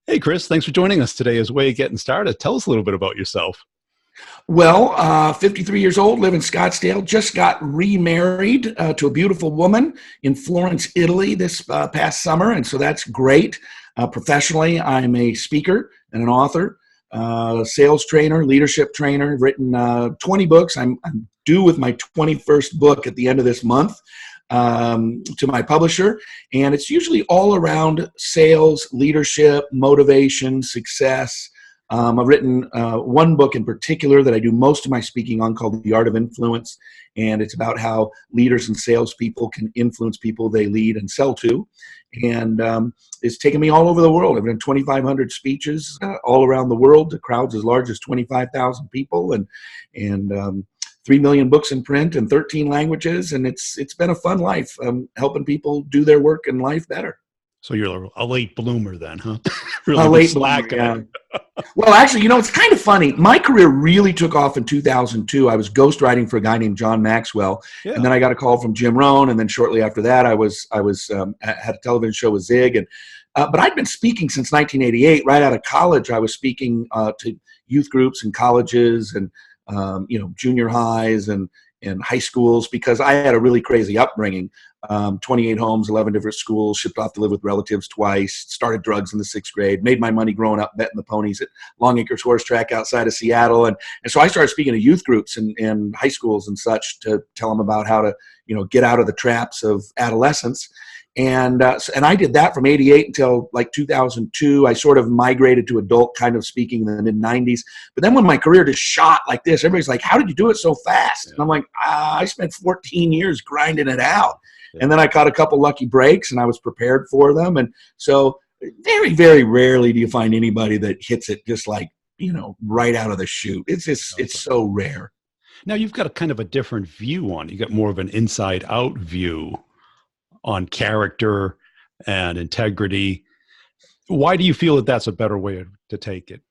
Hey, Chris, thanks for joining us today as way of getting started. Tell us a little bit about yourself. Well, 53 years old, live in Scottsdale, just got remarried to a beautiful woman in Florence, Italy this past summer, and so that's great. Professionally, I'm a speaker and an author, sales trainer, leadership trainer, written 20 books. I'm due with my 21st book at the end of this month to my publisher, and it's usually all around sales, leadership, motivation, success. I've written one book in particular that I do most of my speaking on called The Art of Influence, and it's about how leaders and salespeople can influence people they lead and sell to. And it's taken me all over the world. I've done 2,500 speeches all around the world to crowds as large as 25,000 people, and 3 million books in print in 13 languages. And it's been a fun life, helping people do their work in life better. So you're a late bloomer then, huh? Really A been late bloomer, slacking yeah. it. Well, actually, it's kind of funny. My career really took off in 2002. I was ghostwriting for a guy named John Maxwell, and Yeah. then I got a call from Jim Rohn, and then shortly after that, I had a television show with Zig, and but I'd been speaking since 1988. Right out of college, I was speaking to youth groups and colleges, and junior highs and high schools, because I had a really crazy upbringing. 28 homes, 11 different schools, shipped off to live with relatives twice, started drugs in the 6th grade, made my money growing up betting the ponies at Long Acres Horse Track outside of Seattle. And so I started speaking to youth groups and high schools and such to tell them about how to, get out of the traps of adolescence. And I did that from 88 until like 2002. I sort of migrated to adult kind of speaking in the mid-90s. But then when my career just shot like this, everybody's like, how did you do it so fast? Yeah. And I'm like, I spent 14 years grinding it out. Yeah. And then I caught a couple lucky breaks, and I was prepared for them. And so very, very rarely do you find anybody that hits it just like, right out of the chute. It's so rare. Now you've got a kind of a different view on it. You got more of an inside out view on character and integrity. Why do you feel that that's a better way to take it?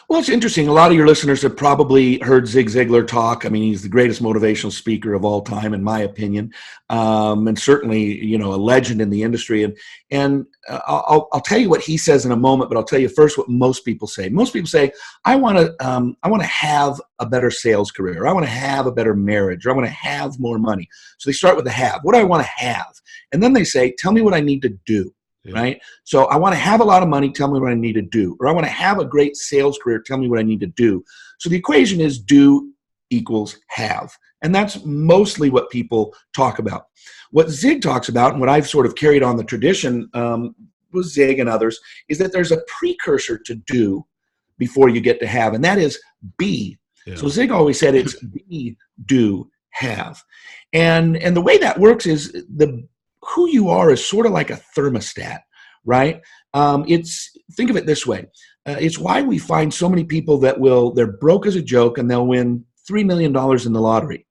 Well, it's interesting. A lot of your listeners have probably heard Zig Ziglar talk. I mean, he's the greatest motivational speaker of all time, in my opinion, and certainly, a legend in the industry. And I'll tell you what he says in a moment, but I'll tell you first what most people say. Most people say, I want to have a better sales career. I want to have a better marriage. Or I want to have more money. So they start with the have. What do I want to have? And then they say, tell me what I need to do. Yeah. Right? So I want to have a lot of money, tell me what I need to do. Or I want to have a great sales career, tell me what I need to do. So the equation is do equals have. And that's mostly what people talk about. What Zig talks about, and what I've sort of carried on the tradition with Zig and others, is that there's a precursor to do before you get to have, and that is be. Yeah. So Zig always said it's be, do, have. And the way that works is who you are is sort of like a thermostat, right? Think of it this way. It's why we find so many people that they're broke as a joke and they'll win $3 million in the lottery.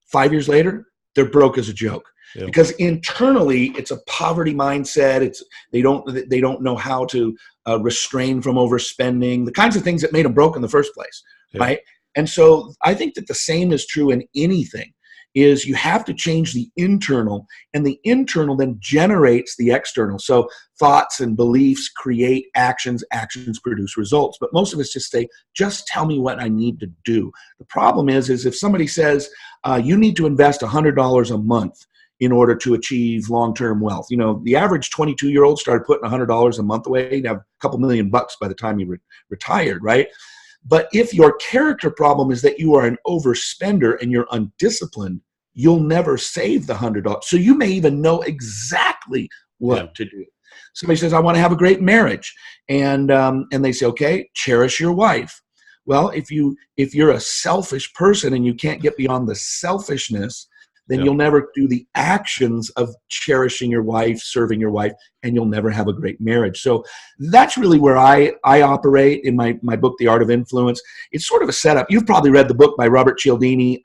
5 years later, they're broke as a joke. Yeah. Because internally, it's a poverty mindset. They don't know how to restrain from overspending, the kinds of things that made them broke in the first place, Yeah. right? And so I think that the same is true in anything. Is you have to change the internal, and the internal then generates the external. So thoughts and beliefs create actions, actions produce results. But most of us just say, just tell me what I need to do. The problem is if somebody says, you need to invest $100 a month in order to achieve long-term wealth. The average 22-year-old started putting $100 a month away. He'd have a couple $1,000,000 by the time he retired, right? But if your character problem is that you are an overspender and you're undisciplined, you'll never save the $100. So you may even know exactly what to do. Somebody says, I want to have a great marriage. And they say, okay, cherish your wife. Well, if you're a selfish person and you can't get beyond the selfishness, then you'll never do the actions of cherishing your wife, serving your wife, and you'll never have a great marriage. So that's really where I operate in my book, The Art of Influence. It's sort of a setup. You've probably read the book by Robert Cialdini,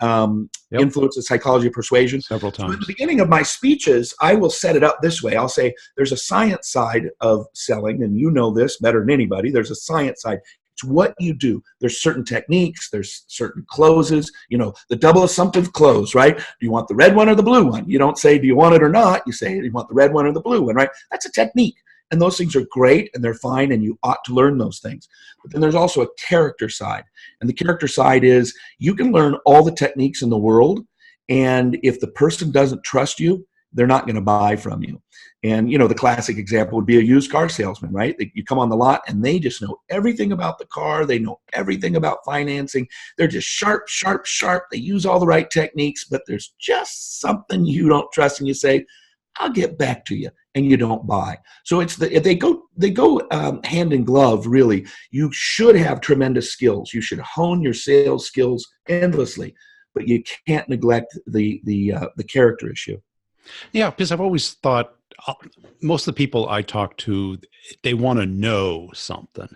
Influence, the Psychology of Persuasion. Several times. So at the beginning of my speeches, I will set it up this way. I'll say there's a science side of selling, and you know this better than anybody. There's a science side. It's what you do. There's certain techniques. There's certain closes. The double assumptive close, right? Do you want the red one or the blue one? You don't say, do you want it or not? You say, do you want the red one or the blue one, right? That's a technique. And those things are great and they're fine and you ought to learn those things. But then there's also a character side. And the character side is you can learn all the techniques in the world. And if the person doesn't trust you, they're not going to buy from you. And, the classic example would be a used car salesman, right? You come on the lot and they just know everything about the car. They know everything about financing. They're just sharp, sharp, sharp. They use all the right techniques, but there's just something you don't trust. And you say, I'll get back to you. And you don't buy. So they go hand in glove, really. You should have tremendous skills. You should hone your sales skills endlessly, but you can't neglect the character issue. Yeah, because I've always thought most of the people I talk to, they want to know something.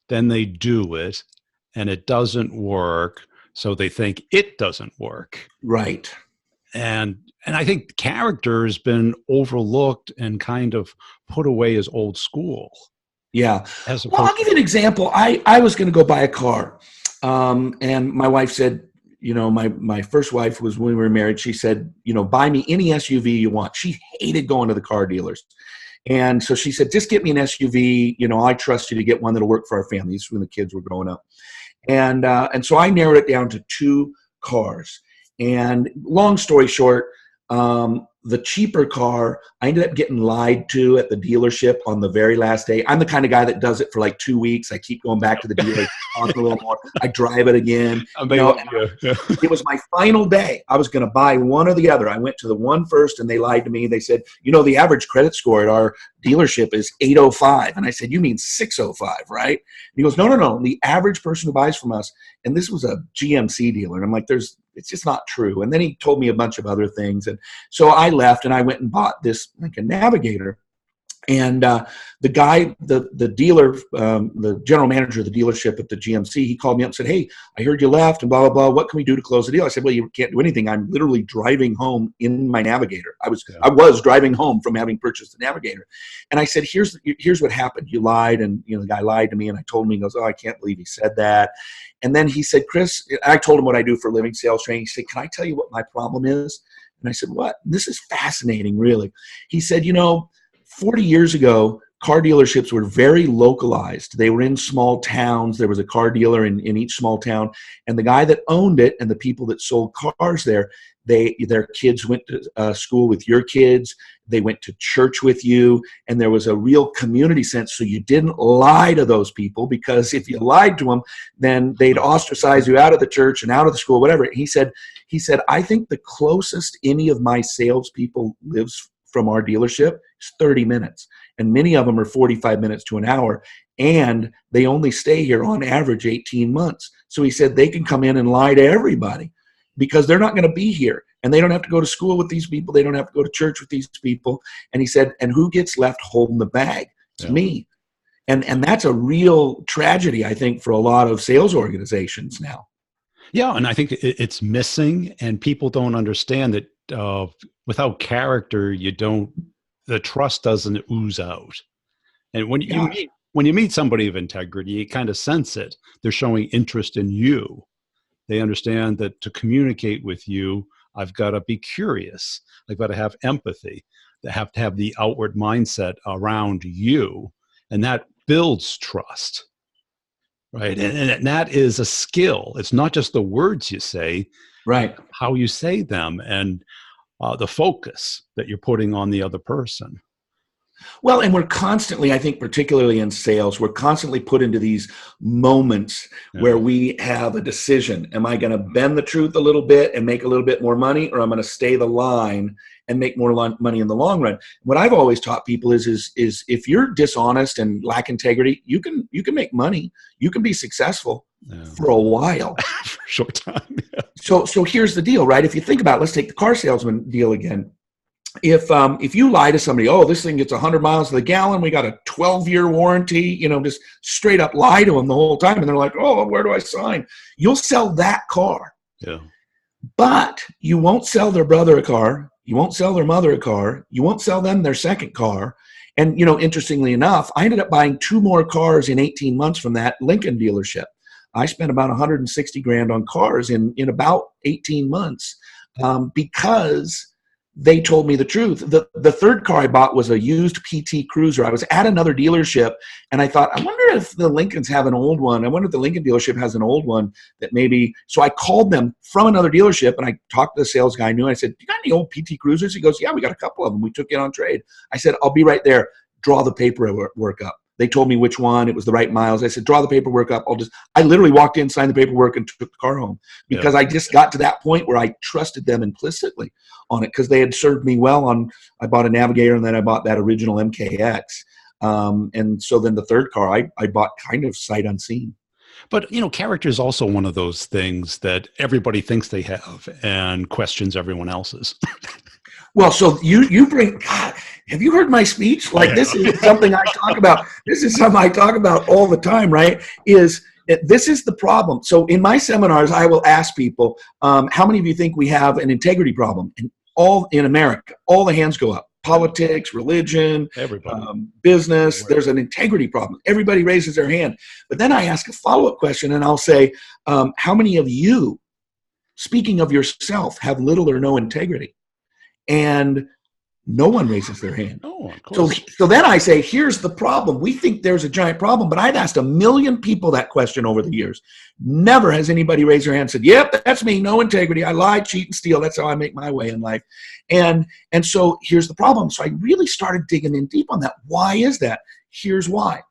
Then they do it, and it doesn't work, so they think it doesn't work. Right. And I think character has been overlooked and kind of put away as old school. Yeah. Well, I'll give you an example. I was going to go buy a car, and my wife said, my first wife was when we were married. She said, buy me any SUV you want. She hated going to the car dealers. And so she said, just get me an SUV. I trust you to get one that'll work for our family. This was when the kids were growing up. And so I narrowed it down to 2 cars. And long story short, the cheaper car, I ended up getting lied to at the dealership on the very last day. I'm the kind of guy that does it for like 2 weeks. I keep going back to the dealer, talk a little more. I drive it again. It was my final day. I was going to buy one or the other. I went to the one first and they lied to me. They said, the average credit score at our dealership is 805. And I said, you mean 605, right? And he goes, no. The average person who buys from us, and this was a GMC dealer. And I'm like, it's just not true. And then he told me a bunch of other things. And so I left and I went and bought this, like a Navigator. And the guy, the dealer, the general manager of the dealership at the GMC, he called me up and said, hey, I heard you left and blah, blah, blah. What can we do to close the deal? I said, well, you can't do anything. I'm literally driving home in my Navigator. I was driving home from having purchased the Navigator. And I said, here's what happened. You lied. And, the guy lied to me. And I told him, he goes, oh, I can't believe he said that. And then he said, Chris, I told him what I do for a living, sales training. He said, can I tell you what my problem is? And I said, what? And this is fascinating, really. He said, 40 years ago, car dealerships were very localized. They were in small towns. There was a car dealer in each small town. And the guy that owned it and the people that sold cars there, their kids went to school with your kids. They went to church with you. And there was a real community sense. So you didn't lie to those people, because if you lied to them, then they'd ostracize you out of the church and out of the school, whatever. He said, I think the closest any of my salespeople lives from our dealership is 30 minutes. And many of them are 45 minutes to an hour. And they only stay here on average 18 months. So he said they can come in and lie to everybody because they're not going to be here. And they don't have to go to school with these people. They don't have to go to church with these people. And he said, and who gets left holding the bag? It's me. And that's a real tragedy, I think, for a lot of sales organizations now. Yeah, and I think it's missing, and people don't understand that without character, the trust doesn't ooze out. And when you meet somebody of integrity, you kind of sense it. They're showing interest in you. They understand that to communicate with you, I've got to be curious. I've got to have empathy. They have to have the outward mindset around you, and that builds trust. Right. And that is a skill. It's not just the words you say, right? How you say them, and the focus that you're putting on the other person. Well, and we're constantly, I think, particularly in sales, we're constantly put into these moments where we have a decision. Am I going to bend the truth a little bit and make a little bit more money, or I'm going to stay the line and make more money in the long run? What I've always taught people is if you're dishonest and lack integrity, you can make money. You can be successful for a while. For a short time. Yeah. So here's the deal, right? If you think about it, let's take the car salesman deal again. If you lie to somebody, oh, this thing gets 100 miles to the gallon, we got a 12-year warranty, just straight up lie to them the whole time, and they're like, oh, where do I sign? You'll sell that car. Yeah. But you won't sell their brother a car. You won't sell their mother a car. You won't sell them their second car. And, interestingly enough, I ended up buying 2 more cars in 18 months from that Lincoln dealership. I spent about $160,000 on cars in about 18 months because they told me the truth. The third car I bought was a used PT Cruiser. I was at another dealership, and I thought, I wonder if the Lincolns have an old one. I wonder if the Lincoln dealership has an old one that maybe. So I called them from another dealership, and I talked to the sales guy I knew. I said, you got any old PT Cruisers? He goes, yeah, we got a couple of them. We took it on trade. I said, I'll be right there. Draw the paperwork up. They told me which one, it was the right miles. I said, draw the paperwork up. I literally walked in, signed the paperwork, and took the car home because I just got to that point where I trusted them implicitly on it because they had served me well I bought a Navigator, and then I bought that original MKX. And so then the third car I bought kind of sight unseen. But, character is also one of those things that everybody thinks they have and questions everyone else's. Well, so you bring, God, have you heard my speech? Like, this is something I talk about. This is something I talk about all the time, right? This is the problem. So in my seminars, I will ask people, how many of you think we have an integrity problem? And all in America, all the hands go up. Politics, religion, business, there's an integrity problem. Everybody raises their hand. But then I ask a follow-up question, and I'll say, how many of you, speaking of yourself, have little or no integrity? And no one raises their hand. Oh, of course. So then I say, here's the problem. We think there's a giant problem, but I've asked 1 million people that question over the years. Never has anybody raised their hand and said, yep, that's me, no integrity. I lie, cheat, and steal. That's how I make my way in life. And so here's the problem. So I really started digging in deep on that. Why is that? Here's why.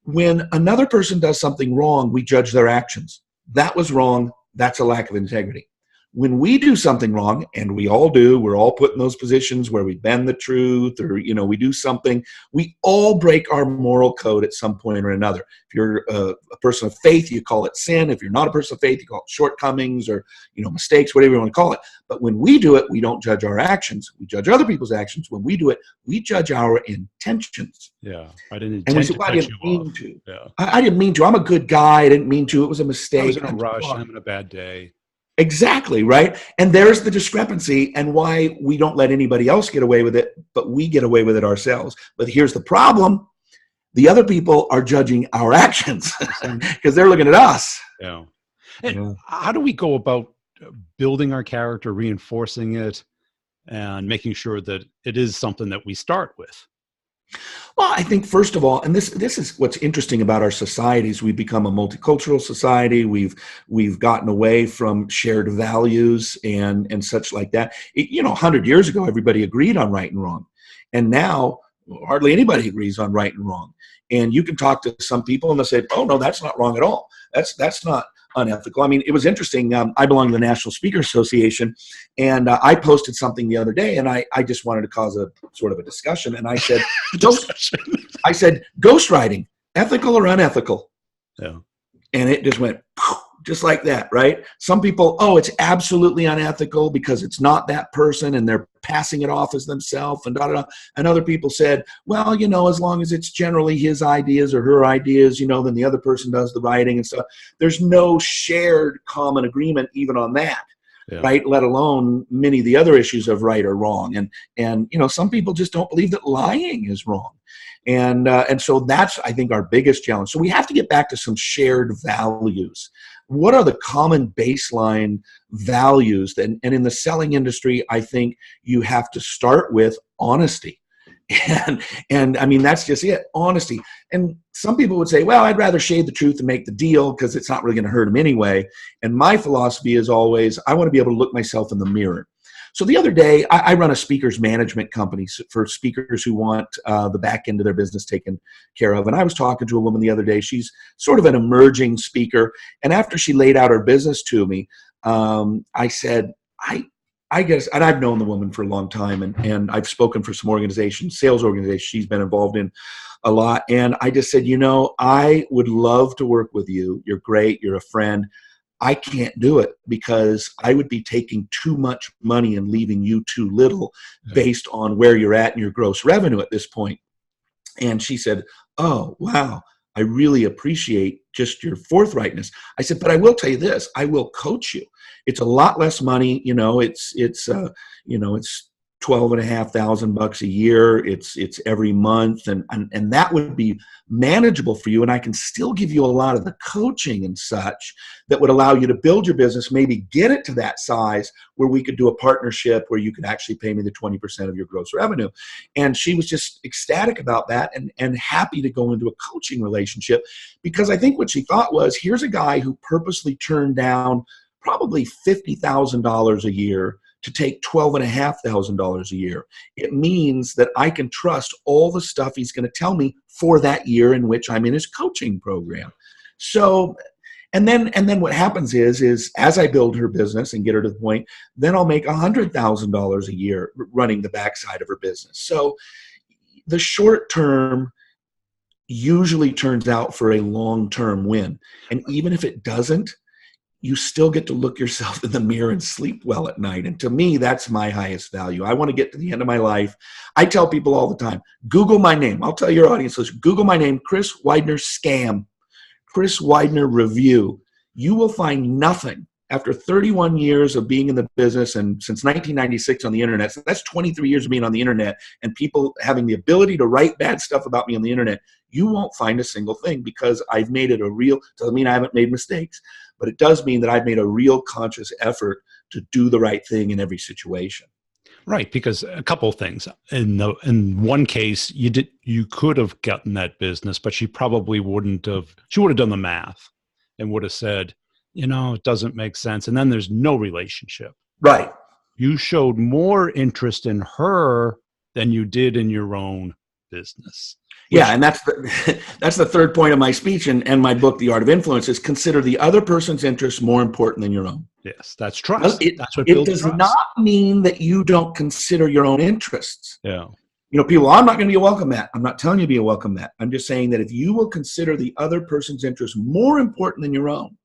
When another person does something wrong, we judge their actions. That was wrong. That's a lack of integrity. When we do something wrong, and we all do, we're all put in those positions where we bend the truth or, we do something, we all break our moral code at some point or another. If you're a person of faith, you call it sin. If you're not a person of faith, you call it shortcomings or, mistakes, whatever you want to call it. But when we do it, we don't judge our actions. We judge other people's actions. When we do it, we judge our intentions. Yeah, I didn't intend to cut you off. Yeah. I didn't mean to. I'm a good guy. I didn't mean to. It was a mistake. I was in a rush. I'm having a bad day. Exactly, right? And there's the discrepancy and why we don't let anybody else get away with it, but we get away with it ourselves. But here's the problem. The other people are judging our actions because they're looking at us. Yeah. And how do we go about building our character, reinforcing it, and making sure that it is something that we start with? Well, I think first of all, and this is what's interesting about our societies. We've become a multicultural society. We've gotten away from shared values and such like that. 100 years ago, everybody agreed on right and wrong, and now hardly anybody agrees on right and wrong. And you can talk to some people, and they'll say, "Oh no, that's not wrong at all. That's not unethical." I mean, it was interesting. I belong to the National Speaker Association, and I posted something the other day, and I just wanted to cause a sort of a discussion. And I said, ghostwriting, ethical or unethical? Yeah. And it just went just like that, right? Some people, it's absolutely unethical because it's not that person, and they're passing it off as themselves, and da da da. And other people said, well, as long as it's generally his ideas or her ideas, then the other person does the writing and stuff. There's no shared common agreement even on that. Yeah. Right? Let alone many of the other issues of right or wrong. And some people just don't believe that lying is wrong. And so that's, I think, our biggest challenge. So we have to get back to some shared values. What are the common baseline values? And in the selling industry, I think you have to start with honesty. And I mean, that's just it, honesty. And some people would say, well, I'd rather shade the truth and make the deal because it's not really going to hurt them anyway. And my philosophy is always, I want to be able to look myself in the mirror. So the other day, I run a speakers management company for speakers who want the back end of their business taken care of. And I was talking to a woman the other day. She's sort of an emerging speaker. And after she laid out her business to me, I said, I guess, and I've known the woman for a long time, and I've spoken for some organizations, sales organizations she's been involved in a lot. And I just said, I would love to work with you. You're great. You're a friend. I can't do it because I would be taking too much money and leaving you too little based on where you're at in your gross revenue at this point. And she said, oh, wow, I really appreciate just your forthrightness. I said, but I will tell you this, I will coach you. It's a lot less money. It's $12,500 a year. It's every month, and that would be manageable for you. And I can still give you a lot of the coaching and such that would allow you to build your business, maybe get it to that size where we could do a partnership where you could actually pay me the 20% of your gross revenue. And she was just ecstatic about that and happy to go into a coaching relationship, because I think what she thought was, here's a guy who purposely turned down probably $50,000 a year to take $12,500 a year. It means that I can trust all the stuff he's going to tell me for that year in which I'm in his coaching program. So, and then what happens is as I build her business and get her to the point, then I'll make $100,000 a year running the backside of her business. So the short term usually turns out for a long-term win. And even if it doesn't, you still get to look yourself in the mirror and sleep well at night. And to me, that's my highest value. I want to get to the end of my life. I tell people all the time, Google my name. I'll tell your audience, Google my name, Chris Widener scam, Chris Widener review. You will find nothing after 31 years of being in the business, and since 1996 on the internet. So that's 23 years of being on the internet and people having the ability to write bad stuff about me on the internet. You won't find a single thing, because I've made it a real, doesn't mean I haven't made mistakes, but it does mean that I've made a real conscious effort to do the right thing in every situation. Right, because a couple of things. In one case, you could have gotten that business, but she probably wouldn't have. She would have done the math and would have said, it doesn't make sense. And then there's no relationship. Right. You showed more interest in her than you did in your own business. Yeah, and that's the third point of my speech and my book, The Art of Influence, is consider the other person's interests more important than your own. Yes, that's trust. That's what it builds does trust. not mean that you don't consider your own interests. Yeah. People, I'm not going to be a welcome mat. I'm not telling you to be a welcome mat. I'm just saying that if you will consider the other person's interests more important than your own,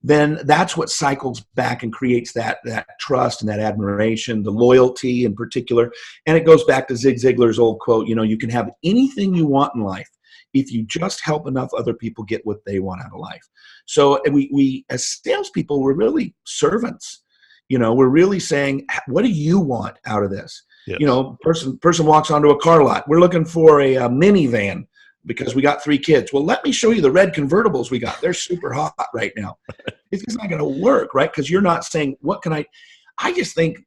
then that's what cycles back and creates that trust and that admiration, the loyalty in particular. And it goes back to Zig Ziglar's old quote, you can have anything you want in life if you just help enough other people get what they want out of life. So we as salespeople, we're really servants. We're really saying, what do you want out of this? Yes. Person walks onto a car lot. We're looking for a minivan because we got 3 kids. Well, let me show you the red convertibles we got. They're super hot right now. It's just not going to work, right? Because you're not saying, what can I just think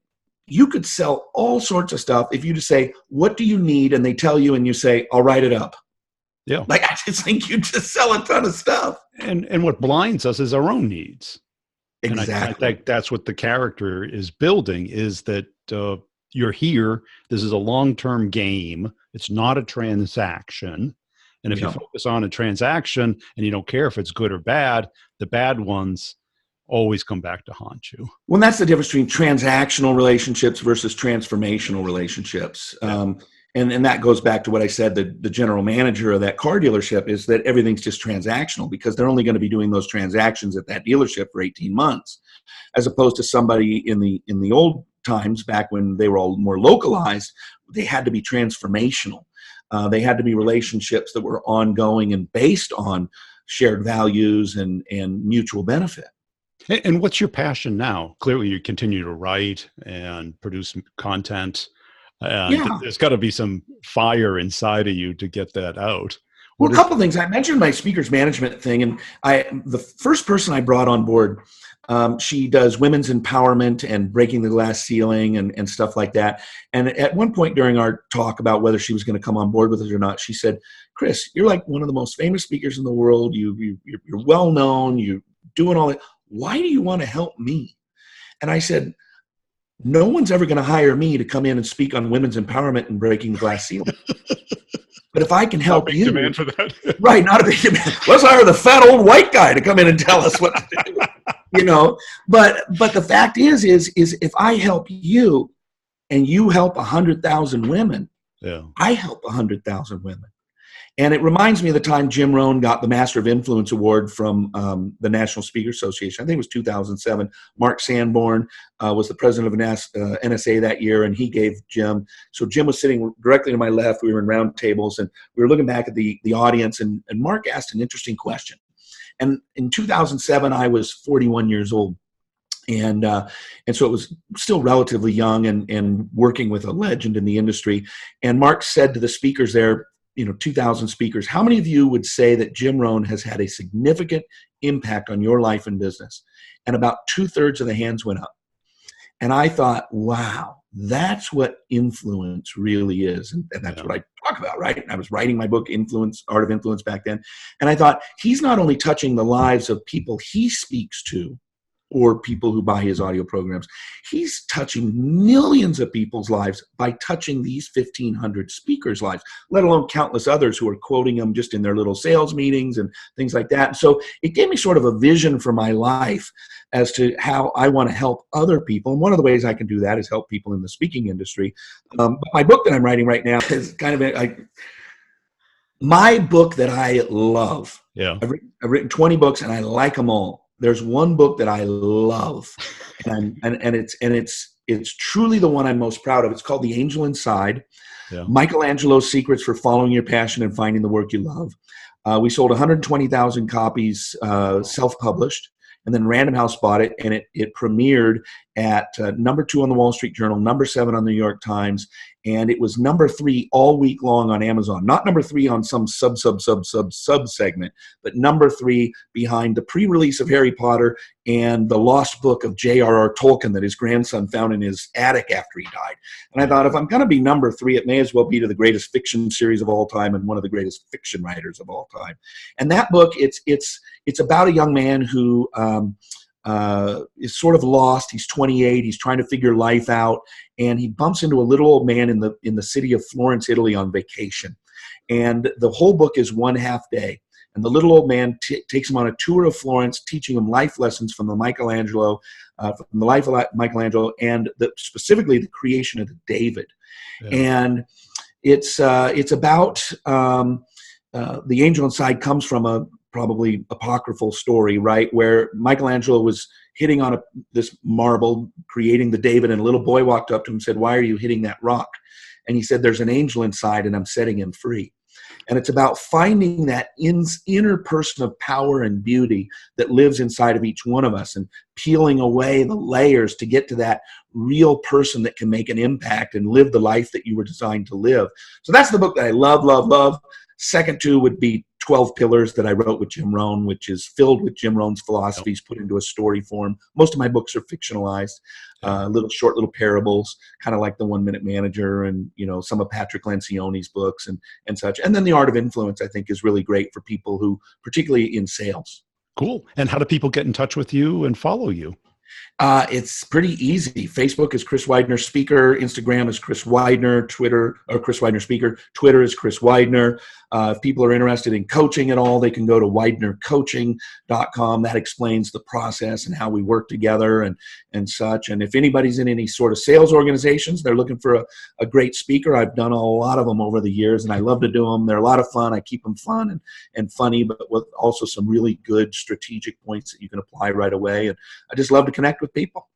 you could sell all sorts of stuff if you just say, what do you need? And they tell you and you say, I'll write it up. Yeah. I just think you just sell a ton of stuff. And what blinds us is our own needs. Exactly. And I think that's what the character is building, is that you're here. This is a long-term game. It's not a transaction. And if you focus on a transaction and you don't care if it's good or bad, the bad ones always come back to haunt you. Well, that's the difference between transactional relationships versus transformational relationships. Yeah. And that goes back to what I said, the general manager of that car dealership is that everything's just transactional because they're only going to be doing those transactions at that dealership for 18 months, as opposed to somebody in the old times back when they were all more localized, they had to be transformational. They had to be relationships that were ongoing and based on shared values and mutual benefit. And what's your passion now? Clearly, you continue to write and produce content. There's got to be some fire inside of you to get that out. Well, a couple of things. I mentioned my speakers management thing, and the first person I brought on board, she does women's empowerment and breaking the glass ceiling and stuff like that. And at one point during our talk about whether she was going to come on board with us or not, she said, Chris, you're like one of the most famous speakers in the world. You're well known. You're doing all that. Why do you want to help me? And I said, no one's ever going to hire me to come in and speak on women's empowerment and breaking the glass ceiling. But if I can help you, demand for that. Right, not a big demand. Let's hire the fat old white guy to come in and tell us what to do. But the fact is if I help you and you help 100,000 women, I help 100,000 women. And it reminds me of the time Jim Rohn got the Master of Influence Award from the National Speaker Association. I think it was 2007. Mark Sanborn was the president of NSA that year, and he gave Jim. So Jim was sitting directly to my left. We were in round tables, and we were looking back at the audience, and Mark asked an interesting question. And in 2007, I was 41 years old. And so it was still relatively young and working with a legend in the industry. And Mark said to the speakers there, 2,000 speakers, how many of you would say that Jim Rohn has had a significant impact on your life and business? And about 2/3 of the hands went up. And I thought, wow, that's what influence really is. And that's what I talk about, right? And I was writing my book, Art of Influence, back then. And I thought, he's not only touching the lives of people he speaks to, or people who buy his audio programs. He's touching millions of people's lives by touching these 1,500 speakers' lives, let alone countless others who are quoting him just in their little sales meetings and things like that. And so it gave me sort of a vision for my life as to how I want to help other people. And one of the ways I can do that is help people in the speaking industry. But my book that I'm writing right now is kind of my book that I love. Yeah. I've written 20 books and I like them all. There's one book that I love, and it's truly the one I'm most proud of. It's called The Angel Inside, Michelangelo's Secrets for Following Your Passion and Finding the Work You Love. We sold 120,000 copies self-published, and then Random House bought it, and it premiered at #2 on the Wall Street Journal, #7 on the New York Times, and it was #3 all week long on Amazon. Not #3 on some sub segment, but #3 behind the pre-release of Harry Potter and the lost book of J.R.R. Tolkien that his grandson found in his attic after he died. And I thought, if I'm going to be #3, it may as well be to the greatest fiction series of all time and one of the greatest fiction writers of all time. And that book, it's about a young man who is sort of lost. He's 28. He's trying to figure life out, and he bumps into a little old man in the city of Florence, Italy, on vacation. And the whole book is one half day. And the little old man takes him on a tour of Florence, teaching him life lessons from the life of Michelangelo, and specifically the creation of the David. Yeah. And it's about The Angel Inside comes from a probably apocryphal story, right, where Michelangelo was hitting on this marble, creating the David, and a little boy walked up to him and said, "Why are you hitting that rock?" And he said, "There's an angel inside, and I'm setting him free." And it's about finding that inner person of power and beauty that lives inside of each one of us and peeling away the layers to get to that real person that can make an impact and live the life that you were designed to live. So that's the book that I love, love, love. Second two would be 12 Pillars that I wrote with Jim Rohn, which is filled with Jim Rohn's philosophies put into a story form. Most of my books are fictionalized, short little parables, kind of like the 1 Minute Manager and, some of Patrick Lencioni's books and such. And then The Art of Influence, I think, is really great for people who, particularly in sales. Cool. And how do people get in touch with you and follow you? It's pretty easy. Facebook is Chris Widener Speaker. Instagram is Chris Widener. Twitter, or Chris Widener Speaker. Twitter is Chris Widener. If people are interested in coaching at all, they can go to widenercoaching.com. That explains the process and how we work together and such. And if anybody's in any sort of sales organizations, they're looking for a great speaker. I've done a lot of them over the years, and I love to do them. They're a lot of fun. I keep them fun and funny, but with also some really good strategic points that you can apply right away. And I just love to connect with people.